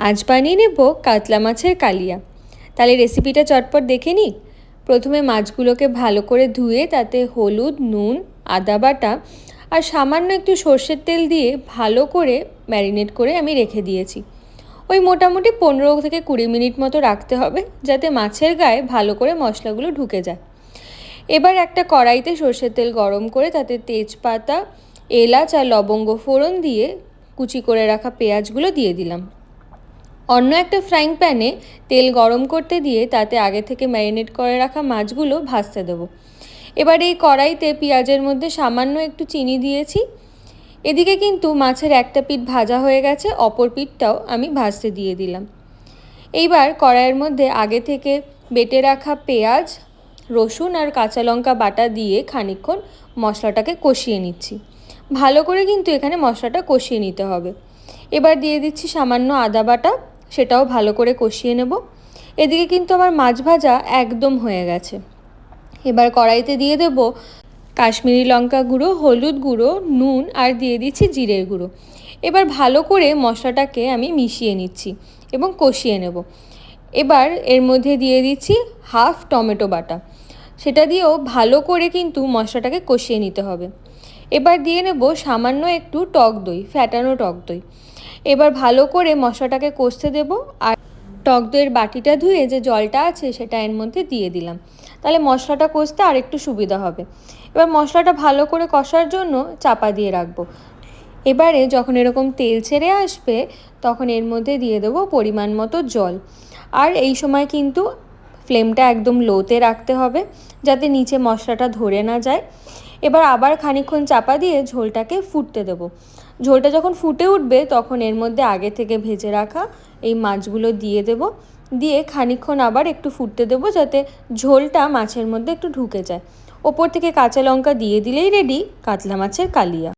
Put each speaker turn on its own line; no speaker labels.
আজ বানিয়ে নেব কাতলা মাছের কালিয়া। তাহলে রেসিপিটা চটপট দেখে নিই। প্রথমে মাছগুলোকে ভালো করে ধুয়ে তাতে হলুদ, নুন, আদা বাটা আর সামান্য একটু সর্ষের তেল দিয়ে ভালো করে ম্যারিনেট করে আমি রেখে দিয়েছি। ওই মোটামুটি 15 থেকে 20 মিনিট মতো রাখতে হবে, যাতে মাছের গায়ে ভালো করে মশলাগুলো ঢুকে যায়। এবার একটা কড়াইতে সর্ষের তেল গরম করে তাতে তেজপাতা, এলাচ আর লবঙ্গ ফোড়ন দিয়ে কুচি করে রাখা পেঁয়াজগুলো দিয়ে দিলাম। অন্য একটা ফ্রাইং প্যানে তেল গরম করতে দিয়ে তাতে আগে থেকে ম্যারিনেট করে রাখা মাছগুলো ভাজতে দেবো। এবার এই কড়াইতে পেঁয়াজের মধ্যে সামান্য একটু চিনি দিয়েছি। এদিকে কিন্তু মাছের একটা পিঠ ভাজা হয়ে গেছে, অপর পিঠটাও আমি ভাজতে দিয়ে দিলাম। এইবার কড়াইয়ের মধ্যে আগে থেকে বেটে রাখা পেঁয়াজ, রসুন আর কাঁচা লঙ্কা বাটা দিয়ে খানিকক্ষণ মশলাটাকে কষিয়ে নিচ্ছি। ভালো করে কিন্তু এখানে মশলাটা কষিয়ে নিতে হবে। এবার দিয়ে দিচ্ছি সামান্য আদা বাটা, সেটাও ভালো করে কষিয়ে নেব। এদিকে কিন্তু আমার মাছ ভাজা একদম হয়ে গেছে। এবার কড়াইতে দিয়ে দেব কাশ্মীরি লঙ্কা গুঁড়ো, হলুদ গুঁড়ো, নুন আর দিয়ে দিচ্ছি জিরের গুঁড়ো। এবার ভালো করে মশলাটাকে আমি মিশিয়ে নিচ্ছি এবং কষিয়ে নেব। এবার এর মধ্যে দিয়ে দিচ্ছি হাফ টমেটো বাটা, সেটা দিয়েও ভালো করে কিন্তু মশলাটাকে কষিয়ে নিতে হবে। এবার দিয়ে নেব সামান্য একটু টক দই, ফ্যাটানো টক দই। এবার ভালো করে মশলাটাকে কষতে দেব আর টক দইয়ের বাটিটা ধুয়ে যে জলটা আছে সেটা এর মধ্যে দিয়ে দিলাম, তাহলে মশলাটা কষতে আর একটু সুবিধা হবে। এবার মশলাটা ভালো করে কষার জন্য চাপা দিয়ে রাখবো। এবারে যখন এরকম তেল ছেড়ে আসবে তখন এর মধ্যে দিয়ে দেবো পরিমাণ মতো জল। আর এই সময় কিন্তু ফ্লেমটা একদম লোতে রাখতে হবে, যাতে নিচে মশলাটা ধরে না যায়। এবার আবার খানিকক্ষণ চাপা দিয়ে ঝোলটাকে ফুটতে দেবো। ঝোলটা যখন ফুটে উঠবে তখন এর মধ্যে আগে থেকে ভেজে রাখা এই মাছগুলো দিয়ে দেব, দিয়ে খানিকক্ষণ আবার একটু ফুটতে দেবো, যাতে ঝোলটা মাছের মধ্যে একটু ঢুকে যায়। ওপর থেকে কাঁচা লঙ্কা দিয়ে দিলেই রেডি কাতলা মাছের কালিয়া।